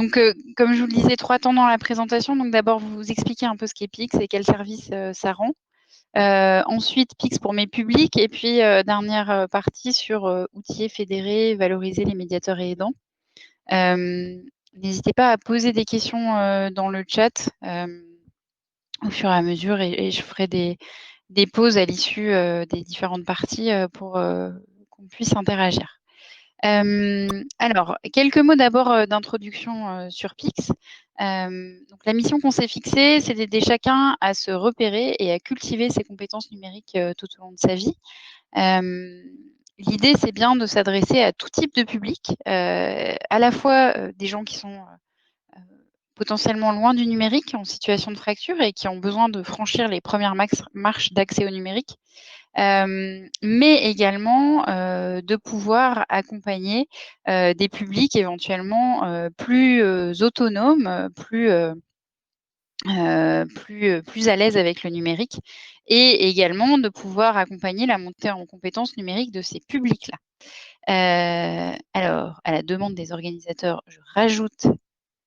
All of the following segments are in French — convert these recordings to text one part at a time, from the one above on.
Donc, comme je vous le disais, 3 temps dans la présentation. Donc d'abord, vous expliquer un peu ce qu'est Pix et quel service ça rend. Ensuite, Pix pour mes publics et puis dernière partie sur outiller, fédérer, valoriser les médiateurs et aidants. N'hésitez pas à poser des questions dans le chat au fur et à mesure et je ferai des pauses à l'issue des différentes parties pour qu'on puisse interagir. Alors, quelques mots d'abord d'introduction sur Pix. Donc, la mission qu'on s'est fixée, c'est d'aider chacun à se repérer et à cultiver ses compétences numériques tout au long de sa vie. L'idée, c'est bien de s'adresser à tout type de public, à la fois des gens qui sont potentiellement loin du numérique, en situation de fracture et qui ont besoin de franchir les premières marches d'accès au numérique, mais également de pouvoir accompagner des publics éventuellement plus autonomes, plus à l'aise avec le numérique et également de pouvoir accompagner la montée en compétences numériques de ces publics-là. Alors, à la demande des organisateurs, je rajoute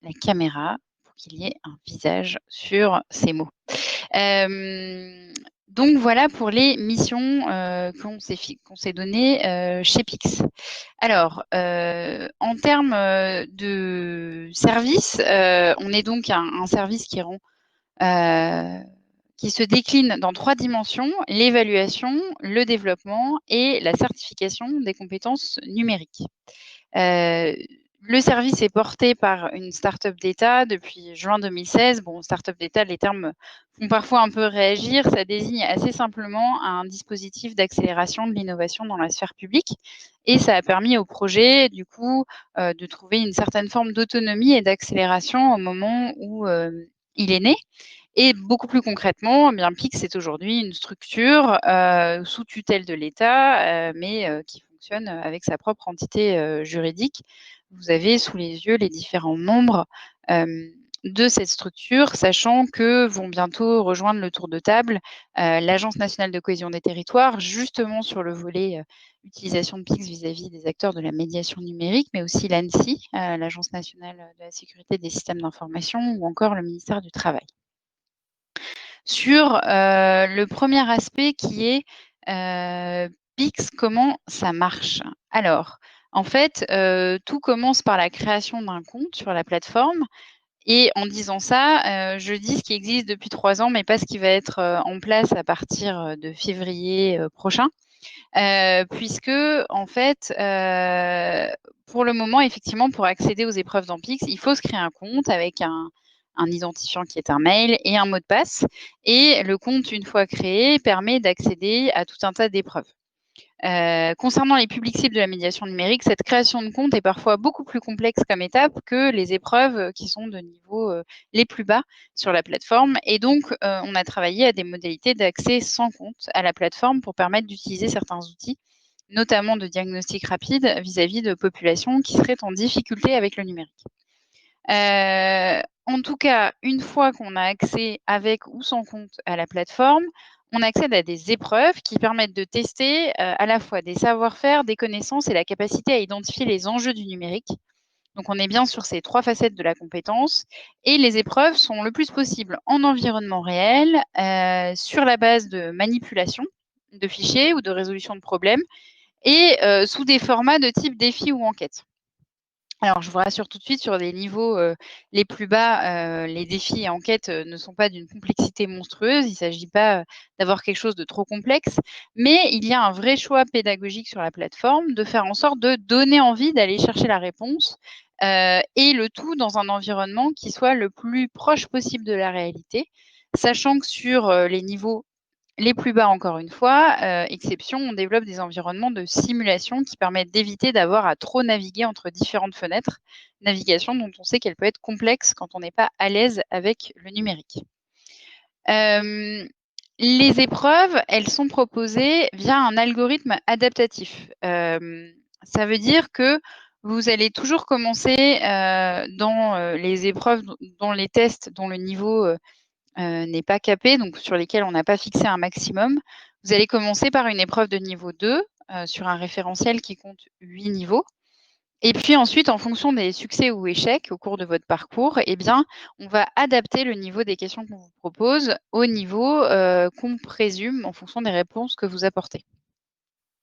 la caméra pour qu'il y ait un visage sur ces mots. Donc voilà pour les missions qu'on s'est données chez Pix. Alors, en termes de service, on est donc un service qui se décline dans 3 dimensions, l'évaluation, le développement et la certification des compétences numériques. Le service est porté par une start-up d'État depuis juin 2016. Bon, start-up d'État, les termes font parfois un peu réagir. Ça désigne assez simplement un dispositif d'accélération de l'innovation dans la sphère publique. Et ça a permis au projet, du coup, de trouver une certaine forme d'autonomie et d'accélération au moment où il est né. Et beaucoup plus concrètement, eh bien, Pix est aujourd'hui une structure sous tutelle de l'État, mais qui fonctionne avec sa propre entité juridique. Vous avez sous les yeux les différents membres de cette structure, sachant que vont bientôt rejoindre le tour de table l'Agence nationale de cohésion des territoires, justement sur le volet utilisation de Pix vis-à-vis des acteurs de la médiation numérique, mais aussi l'ANSSI, l'Agence nationale de la sécurité des systèmes d'information, ou encore le ministère du Travail. Sur le premier aspect qui est Pix, comment ça marche? Alors, en fait, tout commence par la création d'un compte sur la plateforme et en disant ça, je dis ce qui existe depuis 3 ans, mais pas ce qui va être en place à partir de février prochain. Puisque en fait, pour le moment, effectivement, pour accéder aux épreuves dans Pix, il faut se créer un compte avec un identifiant qui est un mail et un mot de passe. Et le compte, une fois créé, permet d'accéder à tout un tas d'épreuves. Concernant les publics cibles de la médiation numérique, cette création de compte est parfois beaucoup plus complexe comme étape que les épreuves qui sont de niveau les plus bas sur la plateforme. Et donc, on a travaillé à des modalités d'accès sans compte à la plateforme pour permettre d'utiliser certains outils, notamment de diagnostic rapide vis-à-vis de populations qui seraient en difficulté avec le numérique. En tout cas, une fois qu'on a accès avec ou sans compte à la plateforme, on accède à des épreuves qui permettent de tester à la fois des savoir-faire, des connaissances et la capacité à identifier les enjeux du numérique. Donc, on est bien sur ces 3 facettes de la compétence. Et les épreuves sont le plus possible en environnement réel, sur la base de manipulation de fichiers ou de résolution de problèmes, et sous des formats de type défi ou enquête. Alors, je vous rassure tout de suite, sur les niveaux les plus bas, les défis et enquêtes ne sont pas d'une complexité monstrueuse. Il ne s'agit pas d'avoir quelque chose de trop complexe, mais il y a un vrai choix pédagogique sur la plateforme de faire en sorte de donner envie d'aller chercher la réponse, et le tout dans un environnement qui soit le plus proche possible de la réalité, sachant que sur les niveaux les plus bas, encore une fois, exception, on développe des environnements de simulation qui permettent d'éviter d'avoir à trop naviguer entre différentes fenêtres, navigation dont on sait qu'elle peut être complexe quand on n'est pas à l'aise avec le numérique. Les épreuves, elles sont proposées via un algorithme adaptatif. Ça veut dire que vous allez toujours commencer dans les épreuves, dans les tests dont le niveau n'est pas capé, donc sur lesquels on n'a pas fixé un maximum. Vous allez commencer par une épreuve de niveau 2 sur un référentiel qui compte 8 niveaux. Et puis ensuite, en fonction des succès ou échecs au cours de votre parcours, eh bien, on va adapter le niveau des questions qu'on vous propose au niveau qu'on présume en fonction des réponses que vous apportez.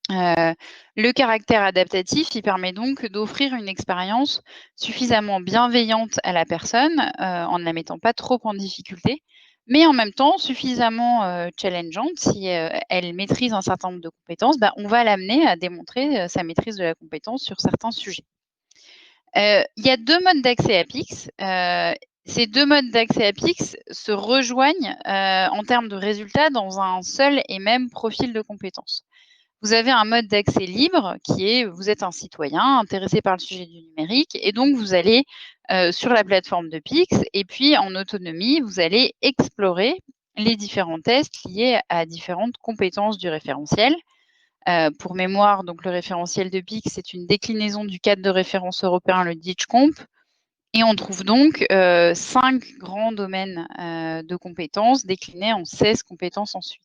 Le caractère adaptatif, il permet donc d'offrir une expérience suffisamment bienveillante à la personne, en ne la mettant pas trop en difficulté, mais en même temps suffisamment, challengeante. Si, elle maîtrise un certain nombre de compétences, bah, on va l'amener à démontrer, sa maîtrise de la compétence sur certains sujets. Il y a 2 modes d'accès à Pix. Ces 2 modes d'accès à Pix se rejoignent, en termes de résultats dans un seul et même profil de compétences. Vous avez un mode d'accès libre qui est, vous êtes un citoyen intéressé par le sujet du numérique et donc vous allez, sur la plateforme de Pix et puis en autonomie, vous allez explorer les différents tests liés à différentes compétences du référentiel. Pour mémoire, donc le référentiel de Pix, c'est une déclinaison du cadre de référence européen, le DITCOMP, et on trouve donc 5 grands domaines de compétences déclinés en 16 compétences ensuite.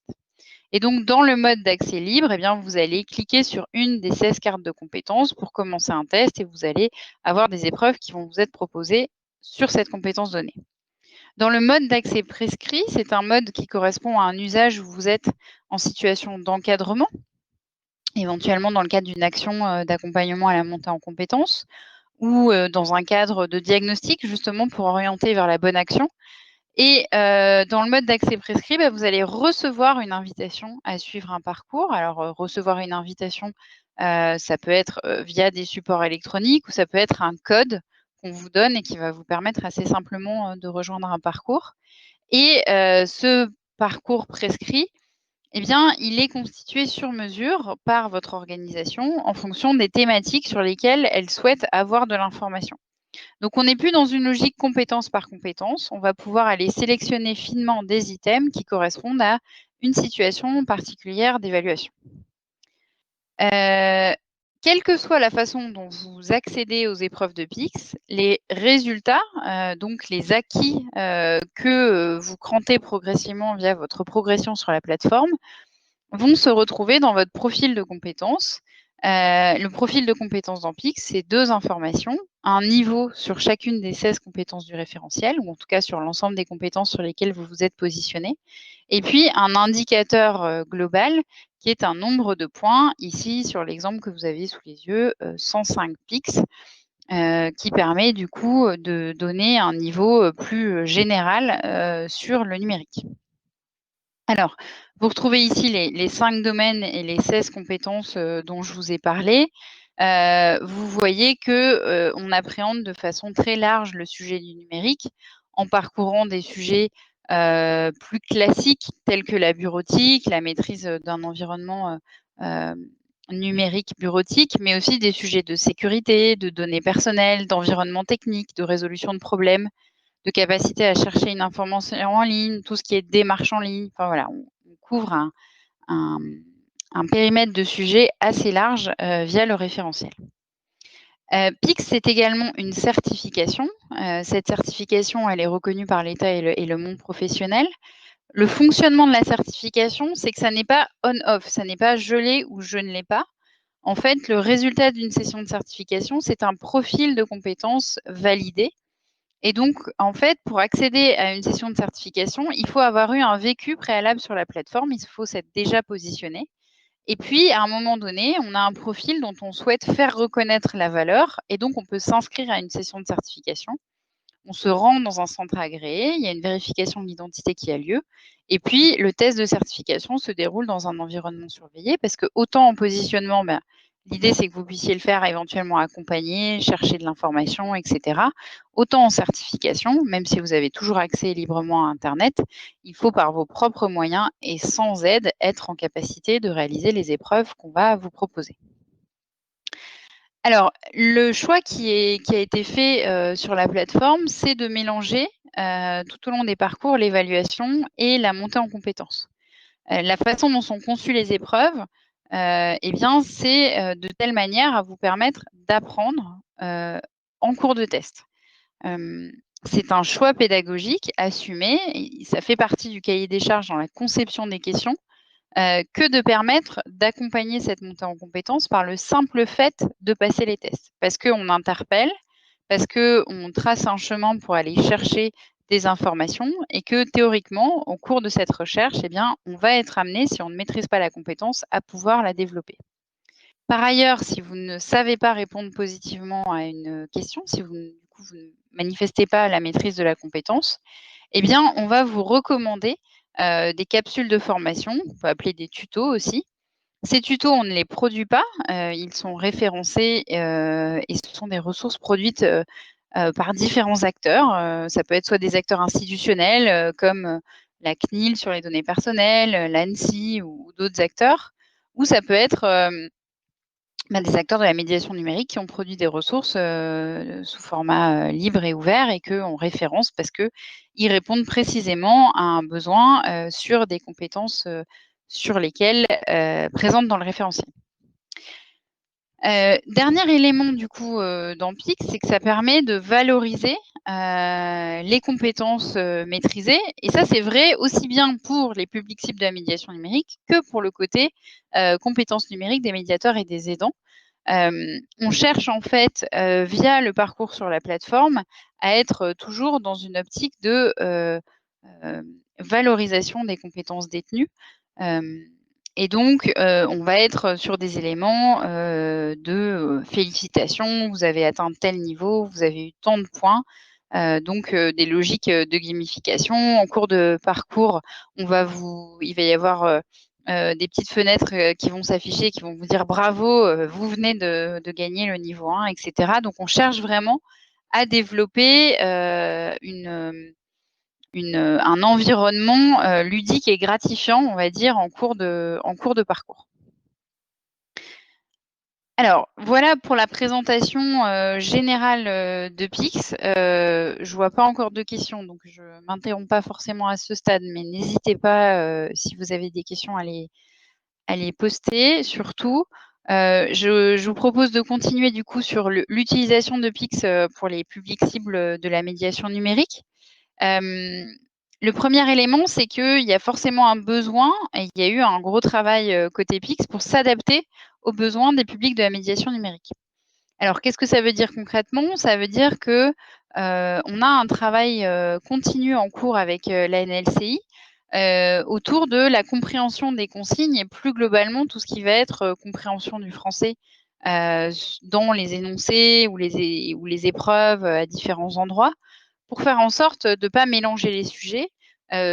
Et donc, dans le mode d'accès libre, eh bien, vous allez cliquer sur une des 16 cartes de compétences pour commencer un test et vous allez avoir des épreuves qui vont vous être proposées sur cette compétence donnée. Dans le mode d'accès prescrit, c'est un mode qui correspond à un usage où vous êtes en situation d'encadrement, éventuellement dans le cadre d'une action d'accompagnement à la montée en compétences ou dans un cadre de diagnostic, justement pour orienter vers la bonne action. Et dans le mode d'accès prescrit, bah, vous allez recevoir une invitation à suivre un parcours. Alors, recevoir une invitation, ça peut être, via des supports électroniques ou ça peut être un code qu'on vous donne et qui va vous permettre assez simplement, de rejoindre un parcours. Et ce parcours prescrit, eh bien, il est constitué sur mesure par votre organisation en fonction des thématiques sur lesquelles elle souhaite avoir de l'information. Donc, on n'est plus dans une logique compétence par compétence. On va pouvoir aller sélectionner finement des items qui correspondent à une situation particulière d'évaluation. Quelle que soit la façon dont vous accédez aux épreuves de PIX, les résultats, donc les acquis que vous crantez progressivement via votre progression sur la plateforme, vont se retrouver dans votre profil de compétences. Le profil de compétences dans PIX, c'est 2 informations, un niveau sur chacune des 16 compétences du référentiel, ou en tout cas sur l'ensemble des compétences sur lesquelles vous vous êtes positionné, et puis un indicateur global qui est un nombre de points, ici sur l'exemple que vous avez sous les yeux, 105 PIX, qui permet du coup de donner un niveau plus général sur le numérique. Alors, vous retrouvez ici les 5 domaines et les 16 compétences, dont je vous ai parlé. Vous voyez que, on appréhende de façon très large le sujet du numérique en parcourant des sujets, plus classiques tels que la bureautique, la maîtrise, d'un environnement, numérique bureautique, mais aussi des sujets de sécurité, de données personnelles, d'environnement technique, de résolution de problèmes, de capacité à chercher une information en ligne, tout ce qui est démarche en ligne. Enfin voilà, on couvre un un périmètre de sujets assez large, via le référentiel. PIX, c'est également une certification. Cette certification, elle est reconnue par l'État et le monde professionnel. Le fonctionnement de la certification, c'est que ça n'est pas on-off, ça n'est pas je l'ai ou je ne l'ai pas. En fait, le résultat d'une session de certification, c'est un profil de compétences validé. Et donc, en fait, pour accéder à une session de certification, il faut avoir eu un vécu préalable sur la plateforme, il faut s'être déjà positionné. Et puis, à un moment donné, on a un profil dont on souhaite faire reconnaître la valeur et donc on peut s'inscrire à une session de certification. On se rend dans un centre agréé, il y a une vérification de l'identité qui a lieu et puis le test de certification se déroule dans un environnement surveillé parce que autant en positionnement, l'idée c'est que vous puissiez le faire éventuellement accompagner, chercher de l'information, etc. Autant en certification, même si vous avez toujours accès librement à internet, il faut par vos propres moyens et sans aide être en capacité de réaliser les épreuves qu'on va vous proposer. Alors, le choix qui a été fait, sur la plateforme, c'est de mélanger, tout au long des parcours, l'évaluation et la montée en compétences. La façon dont sont conçues les épreuves, eh bien, c'est, de telle manière à vous permettre d'apprendre, en cours de test. C'est un choix pédagogique assumé et ça fait partie du cahier des charges dans la conception des questions. que de permettre d'accompagner cette montée en compétences par le simple fait de passer les tests. Parce qu'on interpelle, parce qu'on trace un chemin pour aller chercher des informations et que théoriquement, au cours de cette recherche, eh bien, on va être amené, si on ne maîtrise pas la compétence, à pouvoir la développer. Par ailleurs, si vous ne savez pas répondre positivement à une question, si vous, du coup, vous ne manifestez pas la maîtrise de la compétence, eh bien, on va vous recommander des capsules de formation, on peut appeler des tutos aussi. Ces tutos, on ne les produit pas, ils sont référencés et ce sont des ressources produites par différents acteurs. Ça peut être soit des acteurs institutionnels comme la CNIL sur les données personnelles, l'ANSSI ou d'autres acteurs, ou ça peut être des acteurs de la médiation numérique qui ont produit des ressources sous format libre et ouvert et qu'on référence parce qu'ils répondent précisément à un besoin sur des compétences sur lesquelles présentes dans le référentiel. Dernier élément du coup dans PIC, c'est que ça permet de valoriser les compétences maîtrisées. Et ça, c'est vrai aussi bien pour les publics cibles de la médiation numérique que pour le côté compétences numériques des médiateurs et des aidants. On cherche en fait, via le parcours sur la plateforme, à être toujours dans une optique de valorisation des compétences détenues. Et donc, on va être sur des éléments de félicitations, vous avez atteint tel niveau, vous avez eu tant de points. Donc, des logiques de gamification. En cours de parcours, il va y avoir des petites fenêtres qui vont s'afficher, qui vont vous dire bravo, vous venez de gagner le niveau 1, etc. Donc, on cherche vraiment à développer un environnement ludique et gratifiant, on va dire, en cours de parcours. Alors, voilà pour la présentation générale de PIX. Je vois pas encore de questions, donc je m'interromps pas forcément à ce stade, mais n'hésitez pas, si vous avez des questions, à les poster. Surtout, je vous propose de continuer du coup sur l'utilisation de PIX pour les publics cibles de la médiation numérique. Le premier élément, c'est qu'il y a forcément un besoin et il y a eu un gros travail côté PIX pour s'adapter aux besoins des publics de la médiation numérique. Alors, qu'est-ce que ça veut dire concrètement? Ça veut dire que on a un travail continu en cours avec la NLCI autour de la compréhension des consignes et plus globalement tout ce qui va être compréhension du français dans les énoncés ou les épreuves à différents endroits, pour faire en sorte de ne pas mélanger les sujets.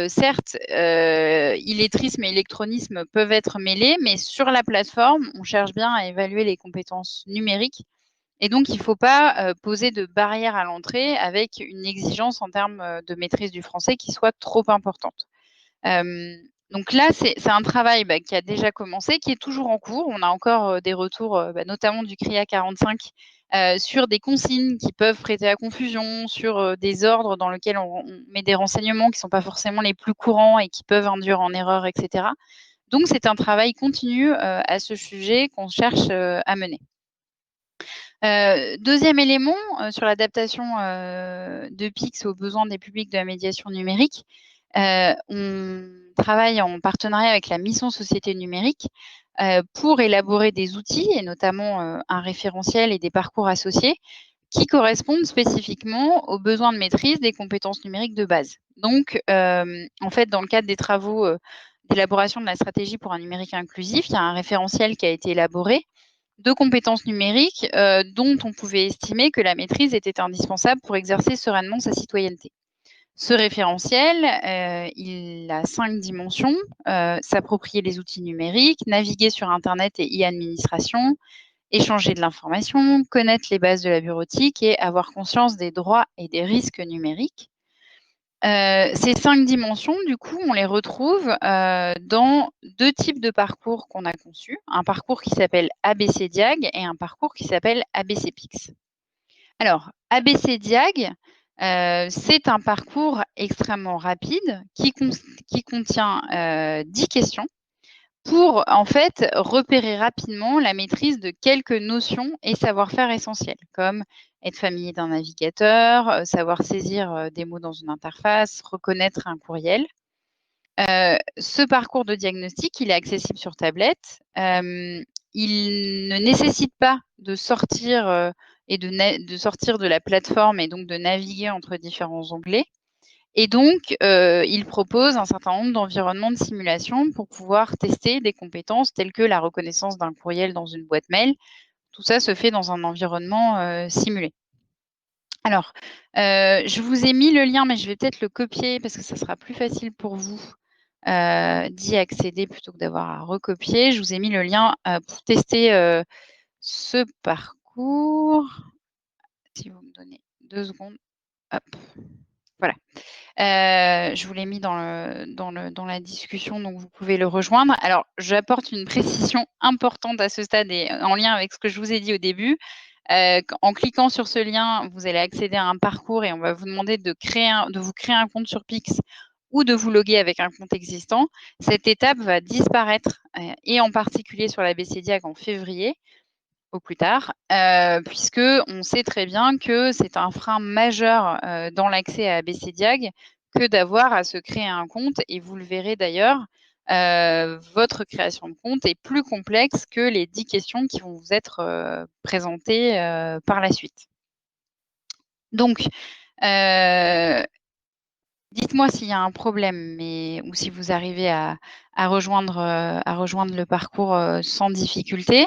Certes, illettrisme et électronisme peuvent être mêlés, mais sur la plateforme, on cherche bien à évaluer les compétences numériques. Et donc, il ne faut pas poser de barrière à l'entrée avec une exigence en termes de maîtrise du français qui soit trop importante. Donc là, c'est un travail qui a déjà commencé, qui est toujours en cours. On a encore des retours, notamment du CRIA 45, sur des consignes qui peuvent prêter à confusion, sur des ordres dans lesquels on met des renseignements qui ne sont pas forcément les plus courants et qui peuvent induire en erreur, etc. Donc, c'est un travail continu à ce sujet qu'on cherche à mener. Deuxième élément, sur l'adaptation de PIX aux besoins des publics de la médiation numérique. On travaille en partenariat avec la mission Société numérique pour élaborer des outils et notamment un référentiel et des parcours associés qui correspondent spécifiquement aux besoins de maîtrise des compétences numériques de base. Donc, en fait, dans le cadre des travaux d'élaboration de la stratégie pour un numérique inclusif, il y a un référentiel qui a été élaboré de compétences numériques dont on pouvait estimer que la maîtrise était indispensable pour exercer sereinement sa citoyenneté. Ce référentiel, il a 5 dimensions, s'approprier les outils numériques, naviguer sur internet et e-administration, échanger de l'information, connaître les bases de la bureautique et avoir conscience des droits et des risques numériques. Ces 5 dimensions, du coup, on les retrouve dans 2 types de parcours qu'on a conçus. Un parcours qui s'appelle ABC Diag et un parcours qui s'appelle ABC Pix. Alors, ABC Diag, c'est un parcours extrêmement rapide qui contient 10 questions pour, en fait, repérer rapidement la maîtrise de quelques notions et savoir-faire essentiels, comme être familier d'un navigateur, savoir saisir des mots dans une interface, reconnaître un courriel. Ce parcours de diagnostic, il est accessible sur tablette. Il ne nécessite pas de sortir, et de sortir de la plateforme et donc de naviguer entre différents onglets. Et donc, il propose un certain nombre d'environnements de simulation pour pouvoir tester des compétences telles que la reconnaissance d'un courriel dans une boîte mail. Tout ça se fait dans un environnement simulé. Alors, je vous ai mis le lien, mais je vais peut-être le copier parce que ça sera plus facile pour vous, d'y accéder plutôt que d'avoir à recopier. Je vous ai mis le lien, pour tester, ce parcours. Si vous me donnez 2 secondes. Hop, voilà. Je vous l'ai mis dans la discussion, donc vous pouvez le rejoindre. Alors, j'apporte une précision importante à ce stade et en lien avec ce que je vous ai dit au début. En cliquant sur ce lien, vous allez accéder à un parcours et on va vous demander de vous créer un compte sur Pix ou de vous loguer avec un compte existant. Cette étape va disparaître, et en particulier sur l'ABCDIAC en février au plus tard, puisqu'on sait très bien que c'est un frein majeur, dans l'accès à ABCDIAG que d'avoir à se créer un compte et vous le verrez d'ailleurs, votre création de compte est plus complexe que les 10 questions qui vont vous être, présentées, par la suite. Donc, dites-moi s'il y a un problème, ou si vous arrivez à rejoindre le parcours, sans difficulté.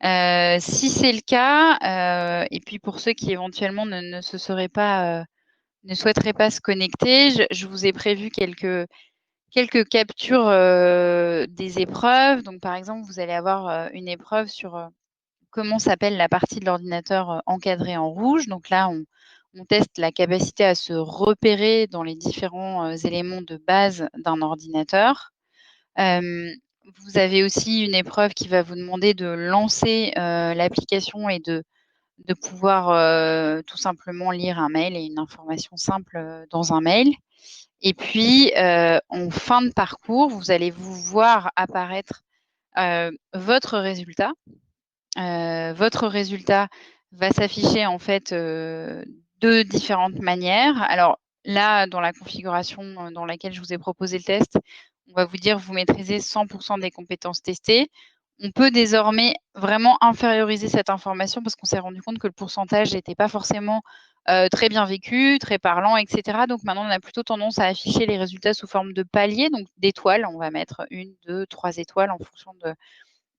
Si c'est le cas, et puis pour ceux qui éventuellement ne ne souhaiteraient pas se connecter, je vous ai prévu quelques captures, des épreuves. Donc par exemple, vous allez avoir, une épreuve sur, comment s'appelle la partie de l'ordinateur, encadrée en rouge. Donc là, on teste la capacité à se repérer dans les différents, éléments de base d'un ordinateur. Vous avez aussi une épreuve qui va vous demander de lancer, l'application et de pouvoir, tout simplement lire un mail et une information simple, dans un mail. Et puis, en fin de parcours, vous allez vous voir apparaître, votre résultat. Votre résultat va s'afficher en fait, de différentes manières. Alors là, dans la configuration, dans laquelle je vous ai proposé le test, on va vous dire: «Vous maîtrisez 100 des compétences testées». On peut désormais vraiment inférioriser cette information parce qu'on s'est rendu compte que le pourcentage n'était pas forcément, très bien vécu, très parlant et cetera. Donc maintenant, on a plutôt tendance à afficher les résultats sous forme de paliers, donc d'étoiles. On va mettre 1, 2, 3 étoiles en fonction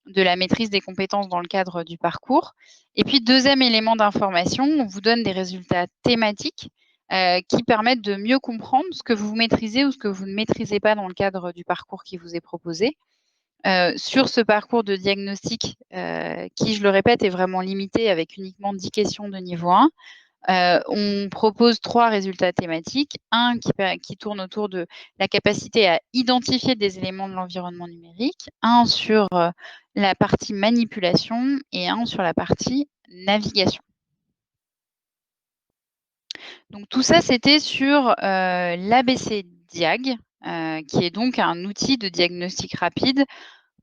de la maîtrise des compétences dans le cadre du parcours. Et puis, deuxième élément d'information, on vous donne des résultats thématiques, qui permettent de mieux comprendre ce que vous maîtrisez ou ce que vous ne maîtrisez pas dans le cadre du parcours qui vous est proposé. Sur ce parcours de diagnostic, qui, je le répète, est vraiment limité avec uniquement 10 questions de niveau 1, on propose 3 résultats thématiques. Un qui tourne autour de la capacité à identifier des éléments de l'environnement numérique, un sur, la partie manipulation et un sur la partie navigation. Donc tout ça, c'était sur, l'ABC Diag, qui est donc un outil de diagnostic rapide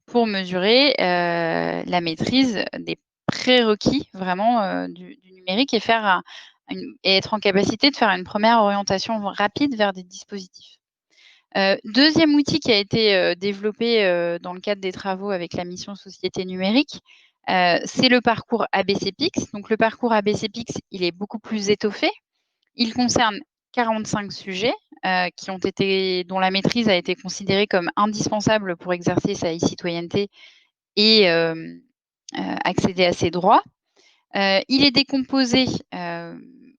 pour mesurer, la maîtrise des prérequis vraiment, du numérique et être en capacité de faire une première orientation rapide vers des dispositifs. 2e outil qui a été, développé, dans le cadre des travaux avec la mission Société numérique, c'est le parcours ABCPIX. Donc le parcours ABCPIX, il est beaucoup plus étoffé. Il concerne 45 sujets, dont la maîtrise a été considérée comme indispensable pour exercer sa e-citoyenneté et accéder à ses droits. Il est décomposé,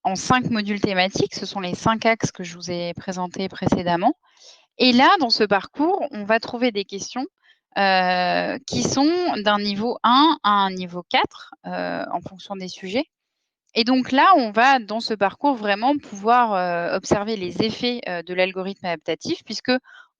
en 5 modules thématiques. Ce sont les 5 axes que je vous ai présentés précédemment. Et là, dans ce parcours, on va trouver des questions, qui sont d'un niveau 1 à un niveau 4, en fonction des sujets. Et donc là, on va, dans ce parcours, vraiment pouvoir, observer les effets, de l'algorithme adaptatif puisque,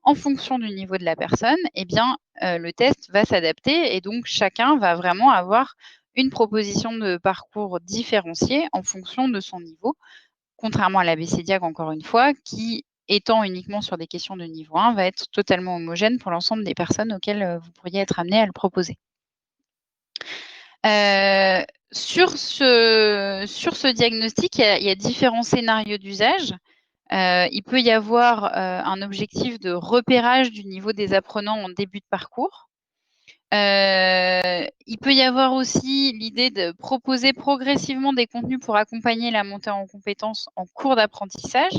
en fonction du niveau de la personne, eh bien, le test va s'adapter et donc chacun va vraiment avoir une proposition de parcours différenciée en fonction de son niveau. Contrairement à l'ABCDIAG, encore une fois, qui, étant uniquement sur des questions de niveau 1, va être totalement homogène pour l'ensemble des personnes auxquelles, vous pourriez être amené à le proposer. Sur ce diagnostic, il y a différents scénarios d'usage. Il peut y avoir un objectif de repérage du niveau des apprenants en début de parcours. Il peut y avoir aussi l'idée de proposer progressivement des contenus pour accompagner la montée en compétences en cours d'apprentissage.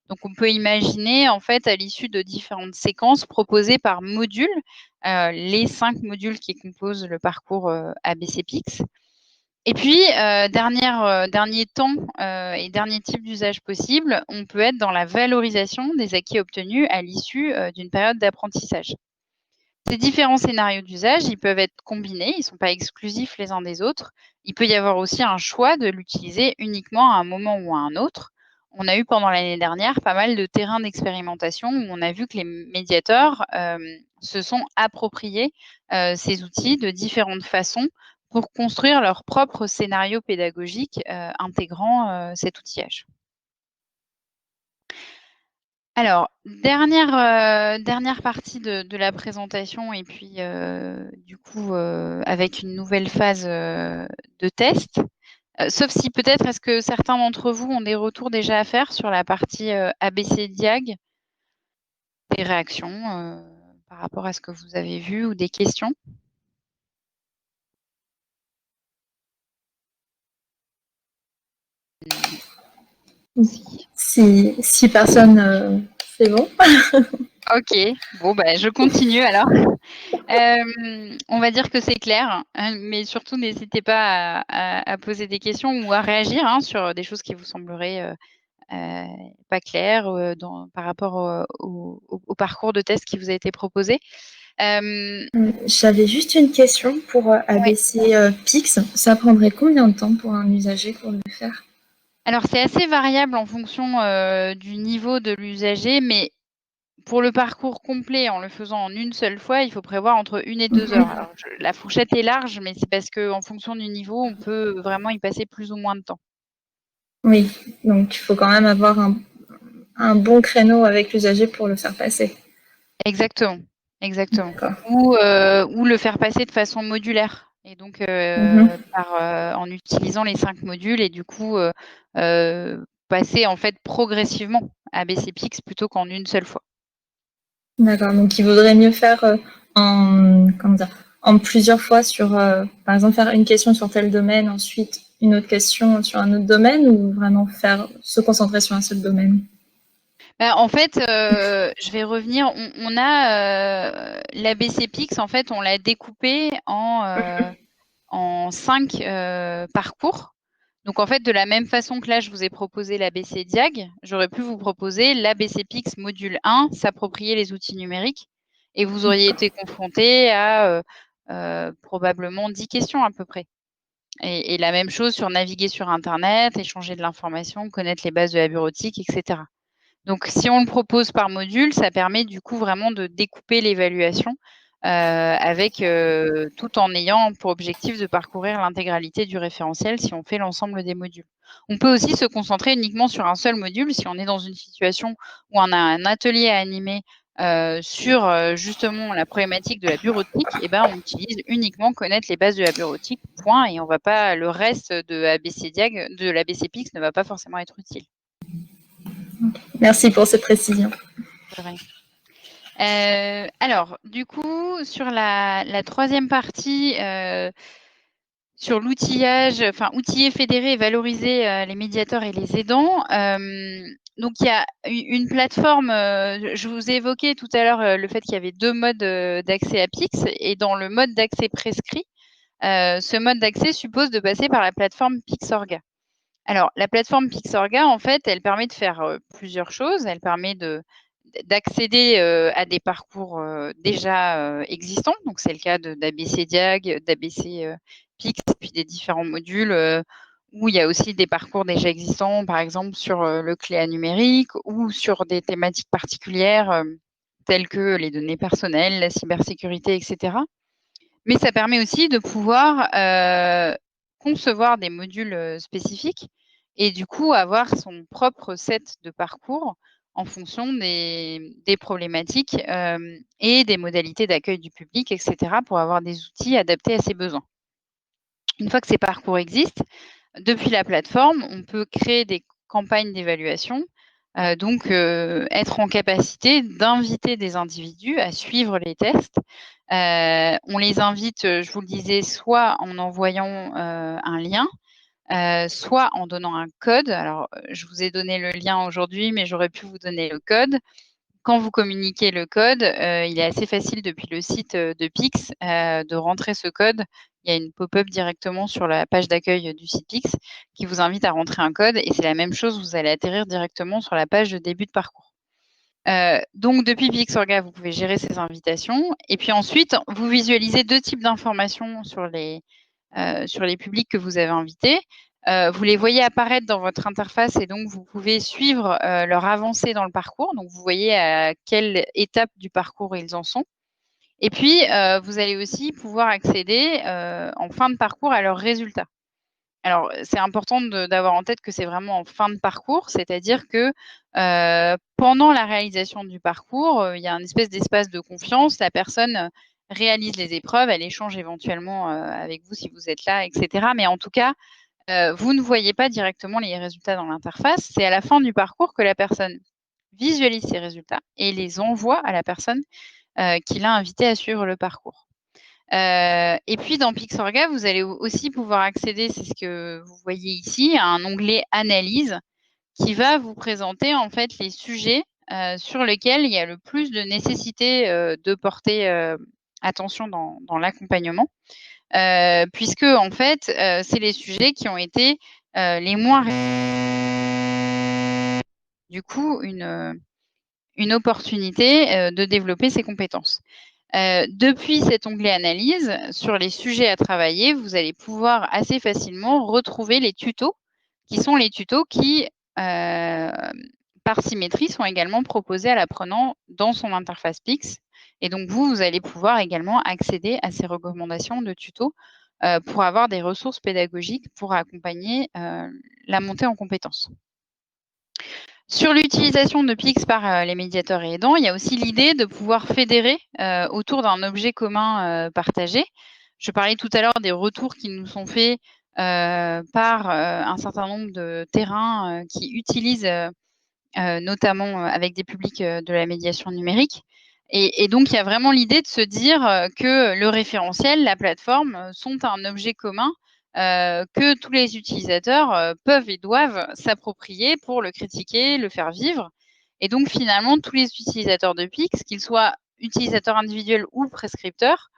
Donc, on peut imaginer, en fait, à l'issue de différentes séquences proposées par module, les 5 modules qui composent le parcours ABCPIX. Et puis, dernier temps et dernier type d'usage possible, on peut être dans la valorisation des acquis obtenus à l'issue d'une période d'apprentissage. Ces différents scénarios d'usage, ils peuvent être combinés, ils ne sont pas exclusifs les uns des autres. Il peut y avoir aussi un choix de l'utiliser uniquement à un moment ou à un autre. On a eu pendant l'année dernière pas mal de terrains d'expérimentation où on a vu que les médiateurs se sont appropriés ces outils de différentes façons pour construire leur propre scénario pédagogique intégrant cet outillage. Alors, dernière partie de la présentation et puis du coup avec une nouvelle phase de test. Sauf si peut-être, est-ce que certains d'entre vous ont des retours déjà à faire sur la partie ABC Diag? Des réactions par rapport à ce que vous avez vu ou des questions? Si personne, c'est bon. Ok, bon, bah, je continue alors. On va dire que c'est clair, mais surtout n'hésitez pas à poser des questions ou à réagir sur des choses qui vous sembleraient pas claires par rapport au parcours de test qui vous a été proposé. J'avais juste une question pour ABC Pix. Ça prendrait combien de temps pour un usager pour le faire? Alors, c'est assez variable en fonction du niveau de l'usager, mais pour le parcours complet, en le faisant en une seule fois, il faut prévoir entre 1 et 2 heures. Alors, la fourchette est large, mais c'est parce qu'en fonction du niveau, on peut vraiment y passer plus ou moins de temps. Oui, donc il faut quand même avoir un bon créneau avec l'usager pour le faire passer. Exactement, exactement. Ou le faire passer de façon modulaire et donc en utilisant les 5 modules et du coup passer en fait progressivement à BCPix plutôt qu'en une seule fois. D'accord, donc il vaudrait mieux faire en plusieurs fois sur, par exemple, faire une question sur tel domaine, ensuite une autre question sur un autre domaine, ou vraiment se concentrer sur un seul domaine? En fait, je vais revenir. On a l'ABCPix, en fait, on l'a découpé en 5 parcours. Donc, en fait, de la même façon que là, je vous ai proposé l'ABC Diag, j'aurais pu vous proposer l'ABCPix module 1, s'approprier les outils numériques, et vous auriez été confronté à probablement 10 questions à peu près. Et la même chose sur naviguer sur Internet, échanger de l'information, connaître les bases de la bureautique, etc. Donc, si on le propose par module, ça permet du coup vraiment de découper l'évaluation tout en ayant pour objectif de parcourir l'intégralité du référentiel si on fait l'ensemble des modules. On peut aussi se concentrer uniquement sur un seul module si on est dans une situation où on a un atelier à animer sur justement la problématique de la bureautique, et ben on utilise uniquement connaître les bases de la bureautique, point, et on va pas, le reste de ABC Diag, de l'ABCPix ne va pas forcément être utile. Merci pour cette précision. Alors, du coup, sur la troisième partie, sur l'outillage, enfin, outiller, fédérer et valoriser les médiateurs et les aidants. Donc, il y a une plateforme, je vous ai évoqué tout à l'heure le fait qu'il y avait 2 modes d'accès à Pix, et dans le mode d'accès prescrit, ce mode d'accès suppose de passer par la plateforme Pixorga. Alors, la plateforme Pixorga, en fait, elle permet de faire plusieurs choses. Elle permet d'accéder à des parcours déjà existants. Donc, c'est le cas d'ABC Diag, d'ABC Pix, puis des différents modules où il y a aussi des parcours déjà existants, par exemple sur le CLEA numérique ou sur des thématiques particulières telles que les données personnelles, la cybersécurité, etc. Mais ça permet aussi de pouvoir concevoir des modules spécifiques et du coup avoir son propre set de parcours en fonction des problématiques et des modalités d'accueil du public, etc., pour avoir des outils adaptés à ses besoins. Une fois que ces parcours existent, depuis la plateforme, on peut créer des campagnes d'évaluation Donc, être en capacité d'inviter des individus à suivre les tests. On les invite, je vous le disais, soit en envoyant un lien, soit en donnant un code. Alors, je vous ai donné le lien aujourd'hui, mais j'aurais pu vous donner le code. Quand vous communiquez le code, il est assez facile depuis le site de Pix de rentrer ce code. Il y a une pop-up directement sur la page d'accueil du site Pix qui vous invite à rentrer un code et c'est la même chose, vous allez atterrir directement sur la page de début de parcours. Donc depuis Pixorga, vous pouvez gérer ces invitations et puis ensuite, vous visualisez 2 types d'informations sur les publics que vous avez invités. Vous les voyez apparaître dans votre interface et donc vous pouvez suivre leur avancée dans le parcours. Donc vous voyez à quelle étape du parcours ils en sont. Et puis, vous allez aussi pouvoir accéder en fin de parcours à leurs résultats. Alors, c'est important d'avoir en tête que c'est vraiment en fin de parcours, c'est-à-dire que pendant la réalisation du parcours, il y a une espèce d'espace de confiance. La personne réalise les épreuves, elle échange éventuellement avec vous si vous êtes là, etc. Mais en tout cas, vous ne voyez pas directement les résultats dans l'interface. C'est à la fin du parcours que la personne visualise ses résultats et les envoie à la personne qui l'a invité à suivre le parcours. Et puis dans Pixorga, vous allez aussi pouvoir accéder, c'est ce que vous voyez ici, à un onglet Analyse qui va vous présenter en fait les sujets sur lesquels il y a le plus de nécessité de porter attention dans l'accompagnement, puisque en fait, c'est les sujets qui ont été les moins du coup une opportunité de développer ses compétences. Depuis cet onglet Analyse, sur les sujets à travailler, vous allez pouvoir assez facilement retrouver les tutos, qui sont les tutos qui, par symétrie, sont également proposés à l'apprenant dans son interface Pix. Et donc, vous allez pouvoir également accéder à ces recommandations de tutos pour avoir des ressources pédagogiques pour accompagner la montée en compétences. Sur l'utilisation de Pix par les médiateurs et aidants, il y a aussi l'idée de pouvoir fédérer autour d'un objet commun partagé. Je parlais tout à l'heure des retours qui nous sont faits par un certain nombre de terrains qui utilisent notamment avec des publics de la médiation numérique. Et donc, il y a vraiment l'idée de se dire que le référentiel, la plateforme, sont un objet commun que tous les utilisateurs peuvent et doivent s'approprier pour le critiquer, le faire vivre. Et donc, finalement, tous les utilisateurs de Pix, qu'ils soient utilisateurs individuels ou prescripteurs,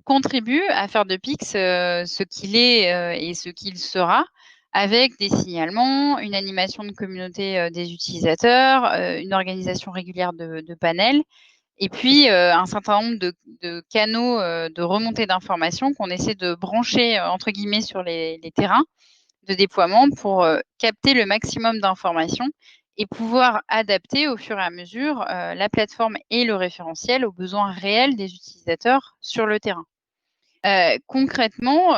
contribuent à faire de Pix ce qu'il est et ce qu'il sera, avec des signalements, une animation de communauté des utilisateurs, une organisation régulière de panels, et puis un certain nombre de canaux de remontée d'informations qu'on essaie de brancher entre guillemets sur les terrains de déploiement pour capter le maximum d'informations et pouvoir adapter au fur et à mesure la plateforme et le référentiel aux besoins réels des utilisateurs sur le terrain. Concrètement,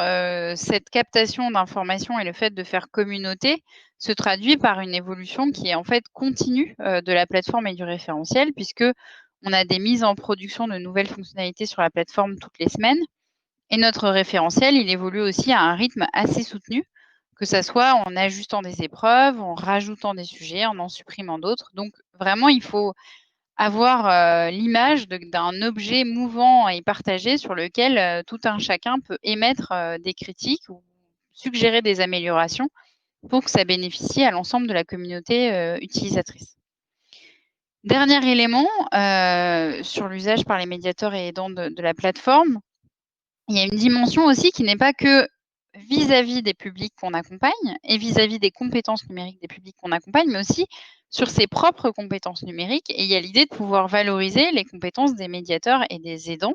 cette captation d'informations et le fait de faire communauté se traduit par une évolution qui est en fait continue de la plateforme et du référentiel, puisque on a des mises en production de nouvelles fonctionnalités sur la plateforme toutes les semaines. Et notre référentiel, il évolue aussi à un rythme assez soutenu, que ça soit en ajustant des épreuves, en rajoutant des sujets, en supprimant d'autres. Donc vraiment, il faut avoir l'image d'un objet mouvant et partagé sur lequel tout un chacun peut émettre des critiques ou suggérer des améliorations pour que ça bénéficie à l'ensemble de la communauté utilisatrice. Dernier élément sur l'usage par les médiateurs et aidants de la plateforme, il y a une dimension aussi qui n'est pas que vis-à-vis des publics qu'on accompagne et vis-à-vis des compétences numériques des publics qu'on accompagne, mais aussi sur ses propres compétences numériques. Et il y a l'idée de pouvoir valoriser les compétences des médiateurs et des aidants.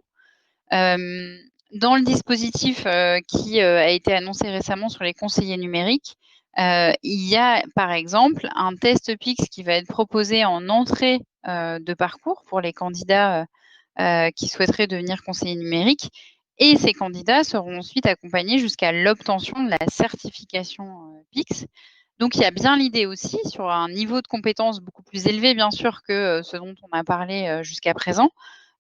Dans le dispositif qui a été annoncé récemment sur les conseillers numériques, il y a par exemple un test PIX qui va être proposé en entrée de parcours pour les candidats qui souhaiteraient devenir conseillers numériques. Et ces candidats seront ensuite accompagnés jusqu'à l'obtention de la certification PIX. Donc, il y a bien l'idée aussi, sur un niveau de compétence beaucoup plus élevé, bien sûr, que ce dont on a parlé jusqu'à présent,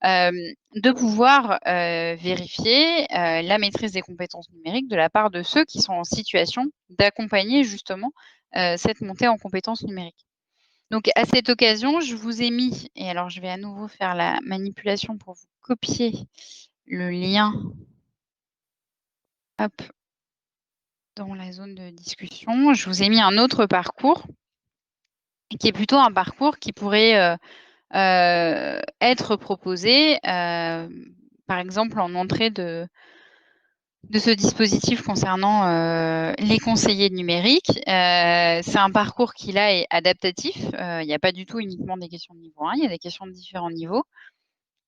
de pouvoir vérifier la maîtrise des compétences numériques de la part de ceux qui sont en situation d'accompagner justement cette montée en compétences numériques. Donc à cette occasion, je vous ai mis et alors je vais à nouveau faire la manipulation pour vous copier le lien, hop, dans la zone de discussion. Je vous ai mis un autre parcours qui est plutôt un parcours qui pourrait, être proposé, par exemple en entrée de ce dispositif concernant, les conseillers numériques. C'est un parcours qui là est adaptatif. Il n'y a pas du tout uniquement des questions de niveau 1, il y a des questions de différents niveaux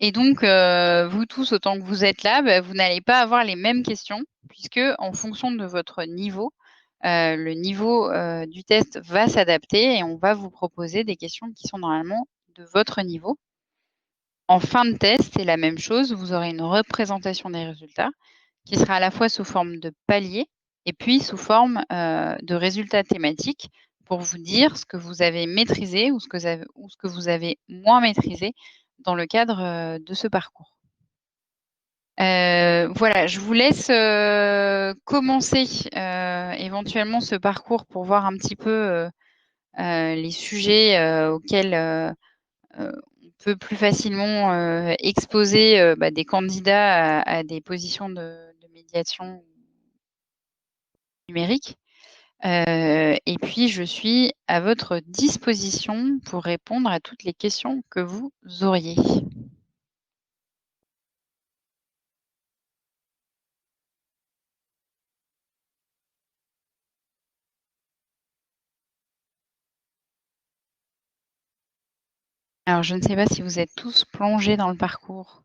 et donc vous tous, autant que vous êtes là, vous n'allez pas avoir les mêmes questions puisque en fonction de votre niveau, le niveau, du test va s'adapter et on va vous proposer des questions qui sont normalement de votre niveau. En fin de test, c'est la même chose, vous aurez une représentation des résultats qui sera à la fois sous forme de paliers et puis sous forme, de résultats thématiques pour vous dire ce que vous avez maîtrisé ou ce que vous avez moins maîtrisé dans le cadre, de ce parcours. Voilà, je vous laisse, commencer, éventuellement ce parcours pour voir un petit peu, les sujets, auxquels, on peut plus facilement, exposer, des candidats à des positions de médiation numérique. Et puis je suis à votre disposition pour répondre à toutes les questions que vous auriez. Alors je ne sais pas si vous êtes tous plongés dans le parcours.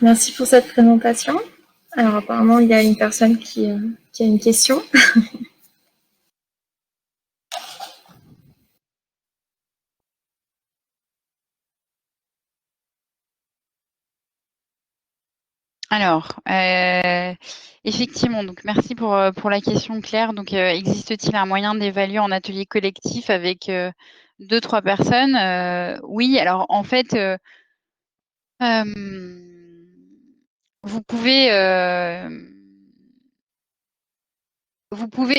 Merci pour cette présentation. Alors apparemment, il y a une personne qui a une question. Alors, effectivement, donc merci pour la question Claire. Donc, existe-t-il un moyen d'évaluer en atelier collectif avec, 2-3 personnes? Oui, alors en fait, vous pouvez,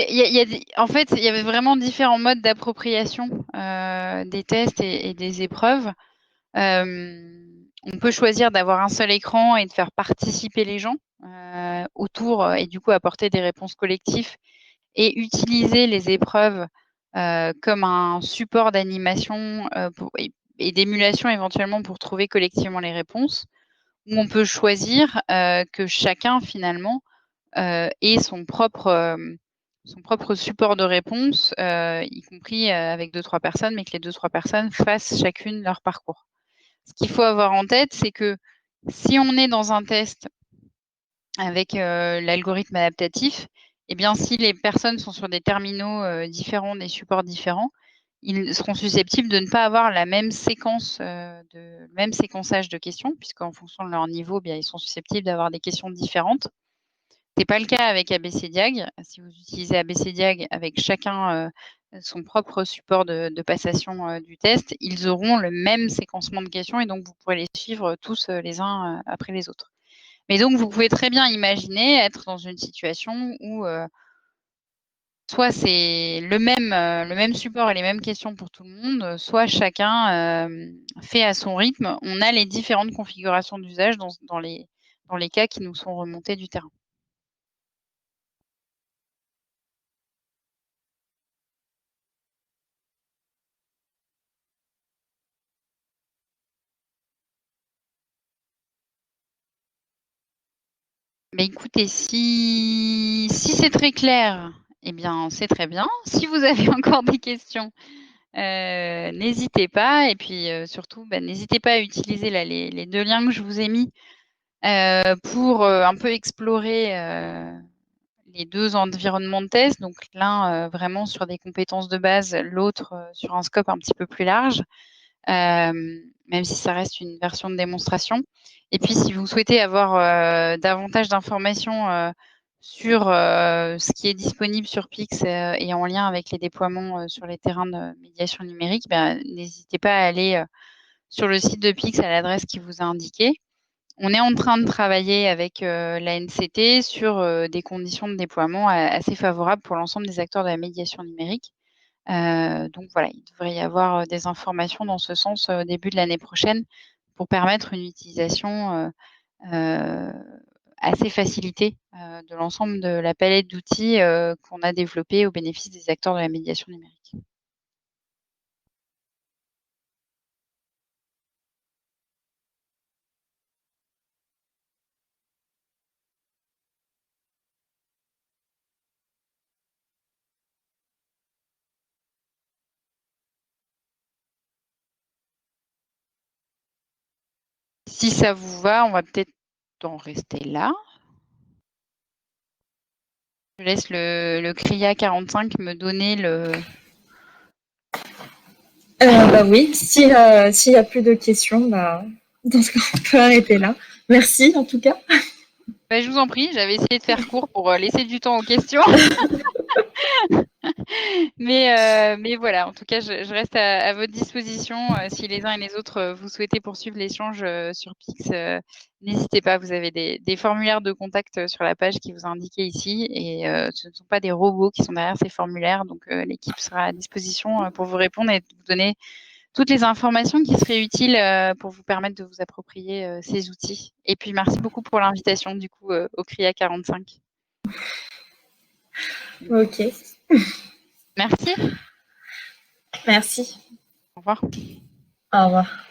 il y a des en fait, il y avait vraiment différents modes d'appropriation, des tests et des épreuves. On peut choisir d'avoir un seul écran et de faire participer les gens, autour, et du coup apporter des réponses collectives et utiliser les épreuves, comme un support d'animation, pour et d'émulation éventuellement pour trouver collectivement les réponses. Ou on peut choisir, que chacun finalement, ait son propre support de réponse, y compris, avec 2-3 personnes, mais que les 2-3 personnes fassent chacune leur parcours. Ce qu'il faut avoir en tête, c'est que si on est dans un test avec, l'algorithme adaptatif, eh bien, si les personnes sont sur des terminaux, différents, des supports différents, ils seront susceptibles de ne pas avoir la même séquence, le même séquençage de questions, puisqu'en fonction de leur niveau, bien, ils sont susceptibles d'avoir des questions différentes. C'est pas le cas avec ABCDiag. Si vous utilisez ABCDiag avec chacun, son propre support de passation, du test, ils auront le même séquencement de questions et donc vous pourrez les suivre tous, les uns, après les autres. Mais donc vous pouvez très bien imaginer être dans une situation où, soit c'est le même support et les mêmes questions pour tout le monde, soit chacun, fait à son rythme. On a les différentes configurations d'usage dans les cas qui nous sont remontés du terrain. Mais écoutez, si c'est très clair, eh bien, c'est très bien. Si vous avez encore des questions, n'hésitez pas. Et puis surtout, n'hésitez pas à utiliser là, les 2 liens que je vous ai mis pour un peu explorer les 2 environnements de test. Donc l'un vraiment sur des compétences de base, l'autre sur un scope un petit peu plus large, même si ça reste une version de démonstration. Et puis si vous souhaitez avoir davantage d'informations sur ce qui est disponible sur Pix et en lien avec les déploiements sur les terrains de médiation numérique, n'hésitez pas à aller sur le site de Pix à l'adresse qui vous a indiquée. On est en train de travailler avec l'ANCT sur des conditions de déploiement assez favorables pour l'ensemble des acteurs de la médiation numérique. Donc voilà, il devrait y avoir des informations dans ce sens au début de l'année prochaine pour permettre une utilisation assez facilitée de l'ensemble de la palette d'outils qu'on a développée au bénéfice des acteurs de la médiation numérique. Si ça vous va, on va peut-être en rester là. Je laisse le CRIA 45 me donner le... Oui, s'il n'y a plus de questions, dans ce cas, on peut arrêter là. Merci en tout cas. Je vous en prie, j'avais essayé de faire court pour laisser du temps aux questions. mais voilà, en tout cas, je reste à votre disposition. Si les uns et les autres, vous souhaitez poursuivre l'échange sur Pix, n'hésitez pas. Vous avez des formulaires de contact sur la page qui vous est indiquée ici. Et ce ne sont pas des robots qui sont derrière ces formulaires. Donc, l'équipe sera à disposition pour vous répondre et vous donner toutes les informations qui seraient utiles pour vous permettre de vous approprier ces outils. Et puis, merci beaucoup pour l'invitation, du coup, au CRIA 45. Ok. Merci. Merci. Au revoir. Au revoir.